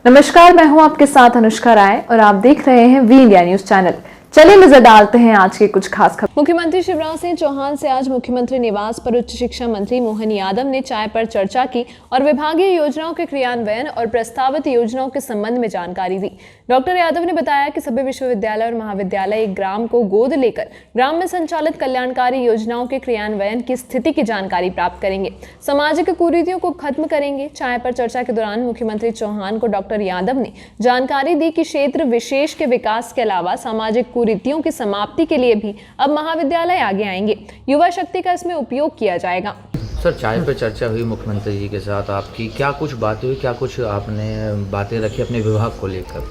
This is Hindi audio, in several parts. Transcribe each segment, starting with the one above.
नमस्कार, मैं हूं आपके साथ अनुष्का राय और आप देख रहे हैं वी इंडिया न्यूज चैनल। चलिए नजर डालते हैं आज के कुछ खास खबर। मुख्यमंत्री शिवराज सिंह चौहान से आज मुख्यमंत्री निवास पर उच्च शिक्षा मंत्री मोहन यादव ने चाय पर चर्चा की और विभागीय योजनाओं के क्रियान्वयन और प्रस्तावित योजनाओं के संबंध में जानकारी दी। डॉक्टर यादव ने बताया कि सभी विश्वविद्यालय और महाविद्यालय एक ग्राम को गोद लेकर ग्राम में संचालित कल्याणकारी योजनाओं के क्रियान्वयन की स्थिति की जानकारी प्राप्त करेंगे, सामाजिक कुरीतियों को खत्म करेंगे। चाय पर चर्चा के दौरान मुख्यमंत्री चौहान को डॉक्टर यादव ने जानकारी दी कि क्षेत्र विशेष के विकास के अलावा सामाजिक कुरीतियों की समाप्ति के लिए भी अब महाविद्यालय आगे आएंगे। युवा शक्ति का इसमें उपयोग किया जाएगा। सर, चाय पे चर्चा हुई मुख्यमंत्री जी के साथ, आपकी क्या कुछ बातें हुई, क्या कुछ आपने बातें रखी अपने विभाग को लेकर?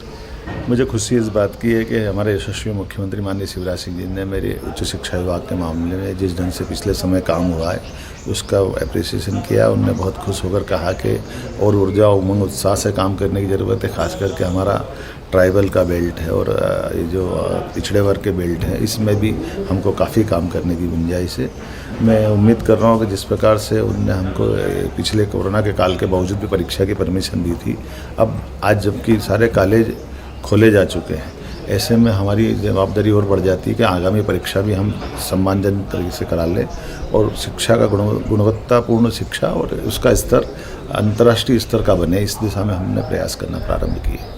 मुझे खुशी इस बात की है कि हमारे यशस्वी मुख्यमंत्री माननीय शिवराज सिंह जी ने मेरे उच्च शिक्षा विभाग के मामले में जिस ढंग से पिछले समय काम हुआ है उसका एप्रिसिएशन किया। उनने बहुत खुश होकर कहा कि और ऊर्जा उमंग उत्साह से काम करने की ज़रूरत है। खास करके हमारा ट्राइबल का बेल्ट है और ये जो पिछड़े वर्ग के बेल्ट है, इसमें भी हमको काफ़ी काम करने की गुंजाइश है। मैं उम्मीद कर रहा हूँ कि जिस प्रकार से उनने हमको पिछले कोरोना के काल के बावजूद भी परीक्षा की परमिशन दी थी, अब आज जबकि सारे कॉलेज खोले जा चुके हैं, ऐसे में हमारी जवाबदारी और बढ़ जाती है कि आगामी परीक्षा भी हम सम्मानजनक तरीके से करा लें और शिक्षा का गुणवत्तापूर्ण शिक्षा और उसका स्तर अंतर्राष्ट्रीय स्तर का बने, इस दिशा में हमने प्रयास करना प्रारंभ किए।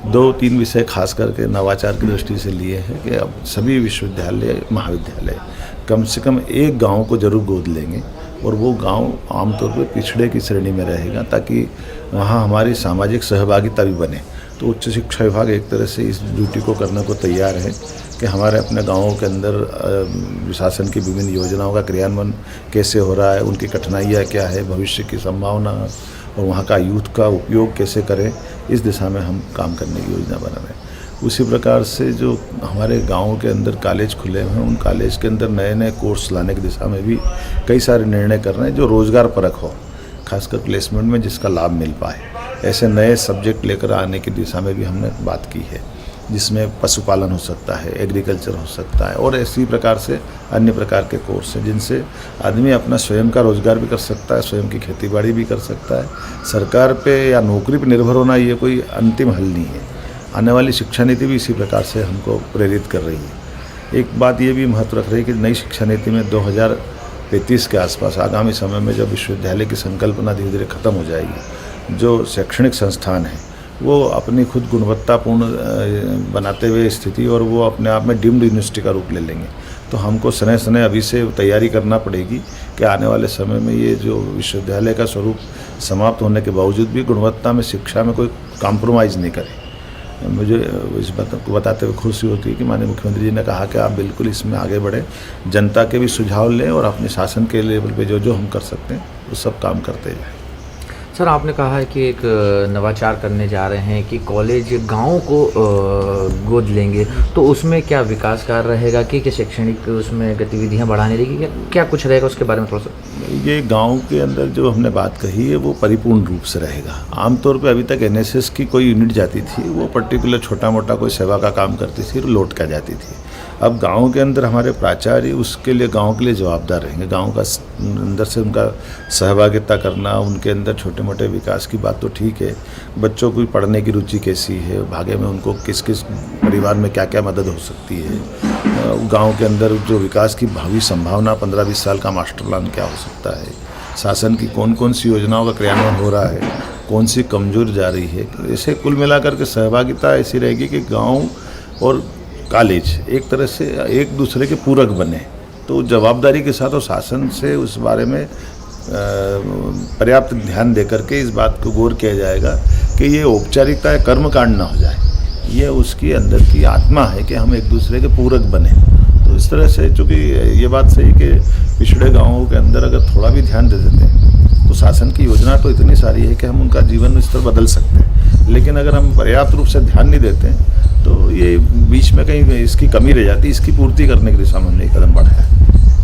2-3 विषय खास करके नवाचार की दृष्टि से लिए हैं कि अब सभी विश्वविद्यालय महाविद्यालय कम से कम एक गांव को जरूर गोद लेंगे और वो गांव आमतौर पर पिछड़े की श्रेणी में रहेगा ताकि वहाँ हमारी सामाजिक सहभागिता भी बने। तो उच्च शिक्षा विभाग एक तरह से इस ड्यूटी को करने को तैयार है कि हमारे अपने गांवों के अंदर शासन की विभिन्न योजनाओं का क्रियान्वयन कैसे हो रहा है, उनकी कठिनाइयाँ क्या है, भविष्य की संभावना और वहाँ का यूथ का उपयोग कैसे करें, इस दिशा में हम काम करने की योजना बना रहे हैं। उसी प्रकार से जो हमारे गाँव के अंदर कॉलेज खुले हुए हैं, उन कॉलेज के अंदर नए नए कोर्स लाने की दिशा में भी कई सारे निर्णय कर रहे हैं जो रोज़गार परक हो, खासकर प्लेसमेंट में जिसका लाभ मिल पाए। ऐसे नए सब्जेक्ट लेकर आने की दिशा में भी हमने बात की है, जिसमें पशुपालन हो सकता है, एग्रीकल्चर हो सकता है और इसी प्रकार से अन्य प्रकार के कोर्स हैं जिनसे आदमी अपना स्वयं का रोजगार भी कर सकता है, स्वयं की खेतीबाड़ी भी कर सकता है। सरकार पे या नौकरी पे निर्भर होना ये कोई अंतिम हल नहीं है। आने वाली शिक्षा नीति भी इसी प्रकार से हमको प्रेरित कर रही है। एक बात ये भी महत्व रख रही है कि नई शिक्षा नीति में 2035 के आसपास आगामी समय में जब विश्वविद्यालय की संकल्पना धीरे धीरे खत्म हो जाएगी, जो शैक्षणिक संस्थान हैं वो अपनी खुद गुणवत्तापूर्ण बनाते हुए स्थिति और वो अपने आप में डीम्ड यूनिवर्सिटी का रूप ले लेंगे। तो हमको सने सने अभी से तैयारी करना पड़ेगी कि आने वाले समय में ये जो विश्वविद्यालय का स्वरूप समाप्त होने के बावजूद भी गुणवत्ता में शिक्षा में कोई कॉम्प्रोमाइज़ नहीं करें। मुझे इस बात को बताते हुए खुशी होती है कि माननीय मुख्यमंत्री जी ने कहा कि आप बिल्कुल इसमें आगे बढ़ें, जनता के भी सुझाव लें और अपने शासन के लेवल पे जो जो हम कर सकते हैं वो सब काम करते जाएं। सर, आपने कहा है कि एक नवाचार करने जा रहे हैं कि कॉलेज गाँव को गोद लेंगे, तो उसमें क्या विकास कार्य रहेगा कि शैक्षणिक उसमें गतिविधियां बढ़ाने रहेगी, क्या कुछ रहेगा उसके बारे में थोड़ा सा? ये गांव के अंदर जो हमने बात कही है वो परिपूर्ण रूप से रहेगा। आमतौर पे अभी तक एनएसएस की कोई यूनिट जाती थी, वो पर्टिकुलर छोटा मोटा कोई सेवा का काम करती थी और लौट कर जाती थी। अब गांव के अंदर हमारे प्राचार्य उसके लिए गांव के लिए जवाबदार रहेंगे। गांव का अंदर से उनका सहभागिता करना, उनके अंदर छोटे मोटे विकास की बात तो ठीक है, बच्चों की पढ़ने की रुचि कैसी है, भाग्य में उनको किस किस परिवार में क्या क्या मदद हो सकती है, गांव के अंदर जो विकास की भावी संभावना 15-20 साल का मास्टर प्लान क्या हो सकता है, शासन की कौन कौन सी योजनाओं का क्रियान्वयन हो रहा है, कौन सी कमजोर जा रही है। ऐसे कुल मिलाकर के सहभागिता ऐसी रहेगी कि गाँव और कॉलेज एक तरह से एक दूसरे के पूरक बने। तो जवाबदारी के साथ और शासन से उस बारे में पर्याप्त ध्यान देकर के इस बात को गौर किया जाएगा कि ये औपचारिकता या कर्मकांड ना हो जाए, ये उसकी अंदर की आत्मा है कि हम एक दूसरे के पूरक बने। तो इस तरह से, चूँकि ये बात सही कि पिछड़े गाँवों के अंदर अगर थोड़ा भी ध्यान दे देते हैं तो शासन की योजना तो इतनी सारी है कि हम उनका जीवन स्तर बदल सकते हैं, लेकिन अगर हम पर्याप्त रूप से ध्यान नहीं देते हैं तो ये बीच में कहीं इसकी कमी रह जाती है। इसकी पूर्ति करने की दिशा में हमने एक कदम बढ़ाया है।